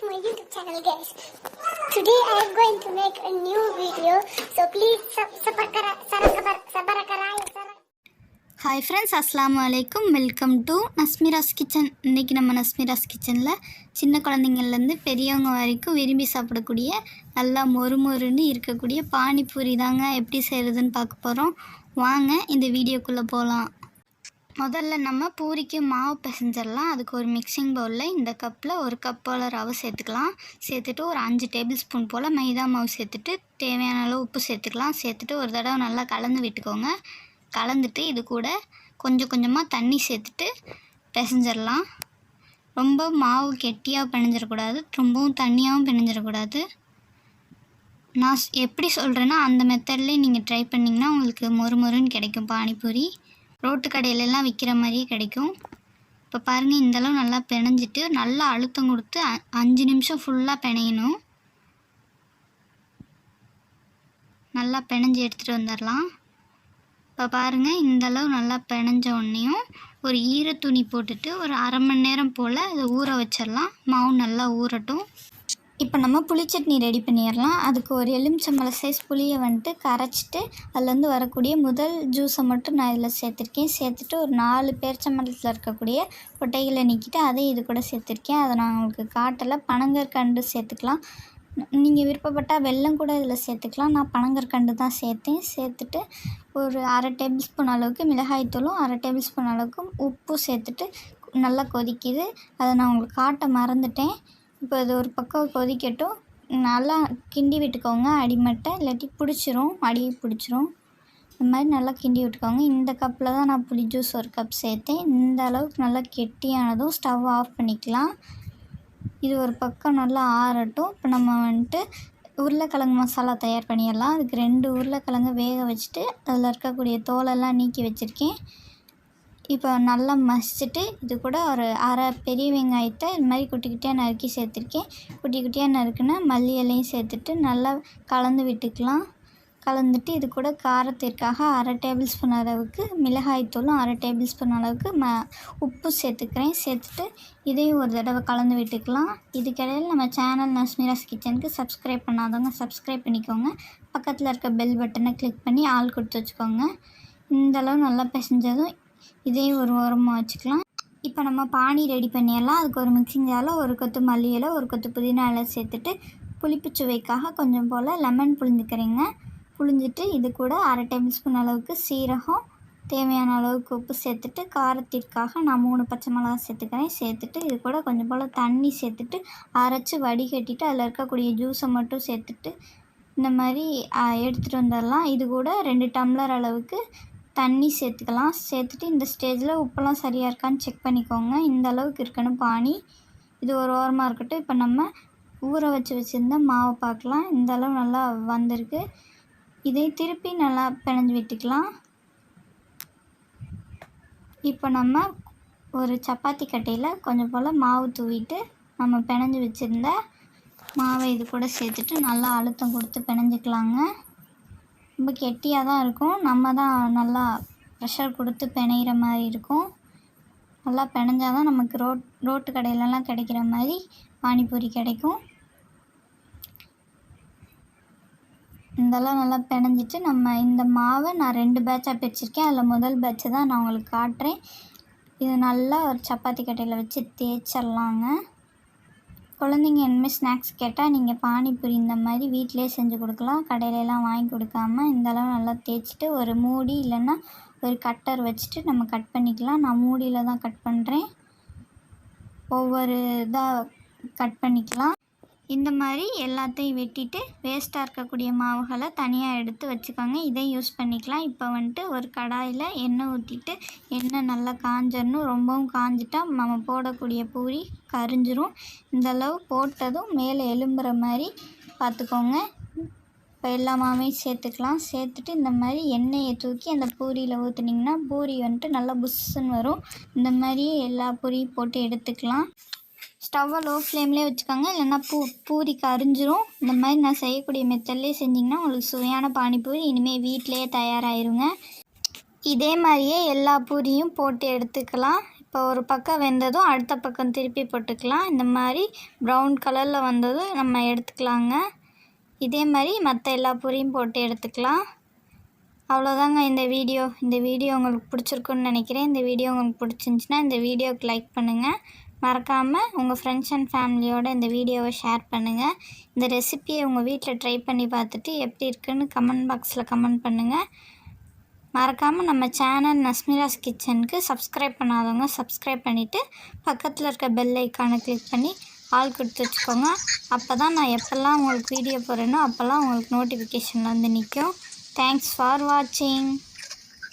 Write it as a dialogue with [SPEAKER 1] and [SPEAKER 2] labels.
[SPEAKER 1] to my YouTube channel, guys. Today I am going to make a new video, so please
[SPEAKER 2] hi friends, அஸ்ஸலாமு அலைக்கும். Welcome to Nasmira's kitchen. இன்றைக்கி நம்ம நஸ்மிராஸ் கிச்சனில் சின்ன குழந்தைங்கள்லேருந்து பெரியவங்க வரைக்கும் விரும்பி சாப்பிடக்கூடிய நல்லா மொறுமொறுன்னு இருக்கக்கூடிய பானிபூரி தாங்க எப்படி செய்கிறதுன்னு பார்க்க போகிறோம். வாங்க இந்த வீடியோக்குள்ளே போகலாம். முதல்ல நம்ம பூரிக்கு மாவு பிசைஞ்சிடலாம். அதுக்கு ஒரு மிக்சிங் பவுலில் இந்த கப்பில் ஒரு கப் போல் ரவை சேர்த்துக்கலாம். சேர்த்துட்டு ஒரு 5 டேபிள் ஸ்பூன் போல் மைதா மாவு சேர்த்துட்டு தேவையான அளவு உப்பு சேர்த்துக்கலாம். சேர்த்துட்டு ஒரு தடவை நல்லா கலந்து விட்டுக்கோங்க. கலந்துட்டு இது கூட கொஞ்சம் கொஞ்சமாக தண்ணி சேர்த்துட்டு பிசைஞ்சிடலாம். ரொம்ப மாவு கெட்டியாக பிணைஞ்சிடக்கூடாது, ரொம்பவும் தண்ணியாகவும் பிணைஞ்சிடக்கூடாது. நான் எப்படி சொல்கிறேன்னா அந்த மெத்தட்லேயே நீங்கள் ட்ரை பண்ணிங்கன்னா உங்களுக்கு மொறுமொறுன்னு கிடைக்கும் பானிபூரி. ரோட்டு கடையிலெல்லாம் விற்கிற மாதிரியே கிடைக்கும். இப்போ பாருங்கள், இந்தளவு நல்லா பிணைஞ்சிட்டு நல்லா அழுத்தம் கொடுத்து 5 நிமிஷம் ஃபுல்லாக பிணையணும். நல்லா பிணைஞ்சி எடுத்துகிட்டு வந்துடலாம். இப்போ பாருங்கள், இந்தளவு நல்லா பிணைஞ்ச உடனேயும் ஒரு ஈர துணி போட்டுட்டு ஒரு அரை மணி நேரம் போல் அதை ஊற வச்சிடலாம். மாவு நல்லா ஊறட்டும். இப்போ நம்ம புளிச்சட்னி ரெடி பண்ணிடலாம். அதுக்கு ஒரு எலுமிச்சம்பழம் சைஸ் புளியை கரைச்சிட்டு அதுலேருந்து வரக்கூடிய முதல் ஜூஸை மட்டும் நான் இதில் சேர்த்துருக்கேன். சேர்த்துட்டு ஒரு 4 பேரிச்சம்பழத்தில் இருக்கக்கூடிய கொட்டைகளை நீக்கிட்டு அதையும் இது கூட சேர்த்துருக்கேன். அதை நான் உங்களுக்கு காட்டலை. பனங்கற்கண்டு சேர்த்துக்கலாம். நீங்கள் விருப்பப்பட்டால் வெல்லம் கூட இதில் சேர்த்துக்கலாம். நான் பனங்கற்கண்டு தான் சேர்த்தேன். சேர்த்துட்டு ஒரு அரை டேபிள் ஸ்பூன் அளவுக்கு மிளகாய்த்தூளும் அரை டேபிள் ஸ்பூன் அளவுக்கு உப்பு சேர்த்துட்டு நல்லா கொதிக்குது. அதை நான் உங்களுக்கு காட்ட மறந்துட்டேன். இப்போ இது ஒரு பக்கம் கொதிக்கட்டும். நல்லா கிண்டி விட்டுக்கோங்க. அடிமட்டை இல்லாட்டி பிடிச்சிரும், அடி பிடிச்சிரும். இந்த மாதிரி நல்லா கிண்டி விட்டுக்கோங்க. இந்த கப்பில் தான் நான் புளி ஜூஸ் ஒரு கப் சேர்த்தேன். இந்த அளவுக்கு நல்லா கெட்டியானதும் ஸ்டவ் ஆஃப் பண்ணிக்கலாம். இது ஒரு பக்கம் நல்லா ஆறட்டும். இப்போ நம்ம உருளைக்கிழங்கு மசாலா தயார் பண்ணிடலாம். அதுக்கு 2 உருளைக்கிழங்கு வேக வச்சுட்டு அதில் இருக்கக்கூடிய தோலெல்லாம் நீக்கி வச்சுருக்கேன். இப்போ நல்லா மசிச்சுட்டு இது கூட ஒரு அரை பெரிய வெங்காயத்தை இது மாதிரி குட்டி குட்டியாக நறுக்கி சேர்த்துருக்கேன். குட்டி குட்டியாக நறுக்குன்னா மல்லி இலையும் சேர்த்துட்டு நல்லா கலந்து விட்டுக்கலாம். கலந்துட்டு இது கூட காரத்திற்காக அரை டேபிள் ஸ்பூன் அளவுக்கு மிளகாய்த்தூளும் அரை டேபிள் ஸ்பூன் அளவுக்கு உப்பு சேர்த்துக்கிறேன். சேர்த்துட்டு இதையும் ஒரு தடவை கலந்து விட்டுக்கலாம். இதுக்கிடையில் நம்ம சேனல் நஸ்மிராஸ் கிச்சனுக்கு சப்ஸ்கிரைப் பண்ணாதவங்க சப்ஸ்கிரைப் பண்ணிக்கோங்க. பக்கத்தில் இருக்க பெல் பட்டனை கிளிக் பண்ணி ஆள் கொடுத்து வச்சுக்கோங்க. இந்தளவு நல்லா பிசைஞ்சதும் இதையும் ஒரு ஓரமாக வச்சுக்கலாம். இப்போ நம்ம பானி ரெடி பண்ணிடலாம். அதுக்கு ஒரு மிக்சிங் ஜாரில் ஒரு கொத்து மல்லி இலை, ஒரு கொத்து புதினா இலை சேர்த்துட்டு புளிப்புச்சுவைக்காக கொஞ்சம் போல் லெமன் புழிஞ்சுக்கிறேங்க. புழிஞ்சிட்டு இது கூட அரை டேபிள் ஸ்பூன் அளவுக்கு சீரகம், தேவையான அளவுக்கு உப்பு சேர்த்துட்டு காரத்திற்காக நான் 3 பச்சை மிளகா சேர்த்துக்கிறேன். சேர்த்துட்டு இது கூட கொஞ்சம் போல் தண்ணி சேர்த்துட்டு அரைச்சி வடிகட்டிட்டு அதில் இருக்கக்கூடிய ஜூஸை மட்டும் சேர்த்துட்டு இந்த மாதிரி எடுத்துகிட்டு வந்துடலாம். இது கூட 2 டம்ளர் அளவுக்கு தண்ணி சேர்த்துக்கலாம். சேர்த்துட்டு இந்த ஸ்டேஜில் உப்பெல்லாம் சரியாக இருக்கான்னு செக் பண்ணிக்கோங்க. இந்த அளவுக்கு இருக்கணும் பானி. இது ஒரு ஓரமாக இருக்கட்டும். இப்போ நம்ம ஊற வச்சுருந்த மாவை பார்க்கலாம். இந்த அளவு நல்லா வந்திருக்கு. இதை திருப்பி நல்லா பிணைஞ்சு விட்டுக்கலாம். இப்போ நம்ம ஒரு சப்பாத்தி கட்டையில் கொஞ்சம் போல் மாவு தூவிட்டு நம்ம பிணைஞ்சு வச்சுருந்த மாவை இது கூட சேர்த்துட்டு நல்லா அழுத்தம் கொடுத்து பிணைஞ்சிக்கலாங்க. ரொம்ப கெட்டியாக தான் இருக்கும். நம்ம தான் நல்லா ப்ரெஷர் கொடுத்து பிணையிற மாதிரி இருக்கும். நல்லா பிணைஞ்சால் தான் நமக்கு ரோட்டு கடையிலலாம் கிடைக்கிற மாதிரி பானிபூரி கிடைக்கும். இதெல்லாம் நல்லா பிணைஞ்சிட்டு நம்ம இந்த மாவை நான் 2 பேட்சாக பிரிச்சிருக்கேன். அதில் முதல் பேட்சை தான் நான் உங்களுக்கு காட்டுறேன். இது நல்லா ஒரு சப்பாத்தி கட்டையில் வச்சு தேய்ச்சிடலாங்க. குழந்தைங்க இனிமேல் ஸ்நாக்ஸ் கேட்டால் நீங்கள் பானிபூரி இந்த மாதிரி வீட்டிலே செஞ்சு கொடுக்கலாம். கடையிலலாம் வாங்கி கொடுக்காம இந்தளவு நல்லா தேய்ச்சிட்டு ஒரு மூடி இல்லைன்னா ஒரு கட்டர் வச்சுட்டு நம்ம கட் பண்ணிக்கலாம். நான் மூடியில் தான் கட் பண்ணுறேன். ஒவ்வொரு இதாக கட் பண்ணிக்கலாம். இந்த மாதிரி எல்லாத்தையும் வெட்டிட்டு வேஸ்ட்டாக இருக்கக்கூடிய மாவுகளை தனியாக எடுத்து வச்சுக்கோங்க. இதை யூஸ் பண்ணிக்கலாம். இப்போ ஒரு கடாயில் எண்ணெய் ஊற்றிட்டு எண்ணெய் நல்லா காஞ்சிடணும். ரொம்பவும் காஞ்சிட்டா நம்ம போடக்கூடிய பூரி கரிஞ்சிரும். இந்தளவு போட்டதும் மேலே எலும்புற மாதிரி பார்த்துக்கோங்க. இப்போ எல்லா மாவையும் சேர்த்துக்கலாம். சேர்த்துட்டு இந்த மாதிரி எண்ணெயை தூக்கி அந்த பூரியில் ஊற்றுனிங்கன்னா பூரி நல்லா புஷ்ஷுன்னு வரும். இந்த மாதிரியே எல்லா பூரியும் போட்டு எடுத்துக்கலாம். ஸ்டவ்வை லோ ஃப்ளேம்லேயே வச்சுக்கோங்க, இல்லைன்னா பூரி கரிஞ்சிரும். இந்த மாதிரி நான் செய்யக்கூடிய மெத்தட்லேயே செஞ்சிங்கன்னா உங்களுக்கு சுவையான பானிபூரி இனிமேல் வீட்டிலையே தயாராகிருங்க. இதே மாதிரியே எல்லா பூரியும் போட்டு எடுத்துக்கலாம். இப்போ ஒரு பக்கம் வெந்ததும் அடுத்த பக்கம் திருப்பி போட்டுக்கலாம். இந்த மாதிரி ப்ரௌன் கலரில் வந்ததும் நம்ம எடுத்துக்கலாங்க. இதே மாதிரி மற்ற எல்லா பூரியும் போட்டு எடுத்துக்கலாம். அவ்வளோதாங்க இந்த வீடியோ. இந்த வீடியோ உங்களுக்கு பிடிச்சிருக்குன்னு நினைக்கிறேன். இந்த வீடியோ உங்களுக்கு பிடிச்சிருந்துச்சின்னா இந்த வீடியோவுக்கு லைக் பண்ணுங்கள். மறக்காமல் உங்கள் ஃப்ரெண்ட்ஸ் அண்ட் ஃபேமிலியோடு இந்த வீடியோவை ஷேர் பண்ணுங்கள். இந்த ரெசிபியை உங்கள் வீட்டில் ட்ரை பண்ணி பார்த்துட்டு எப்படி இருக்குன்னு கமெண்ட் பாக்ஸில் கமெண்ட் பண்ணுங்கள். மறக்காமல் நம்ம சேனல் நஸ்மிராஸ் கிச்சனுக்கு சப்ஸ்கிரைப் பண்ணாதவங்க சப்ஸ்கிரைப் பண்ணிவிட்டு பக்கத்தில் இருக்க பெல் ஐக்கானை கிளிக் பண்ணி ஆல் கொடுத்து வச்சுக்கோங்க. அப்போ தான் நான் எப்போல்லாம் உங்களுக்கு வீடியோ போடுறேனோ அப்போல்லாம் உங்களுக்கு நோட்டிஃபிகேஷனில் வந்து நிற்கும். தேங்க்ஸ் ஃபார் வாட்சிங்.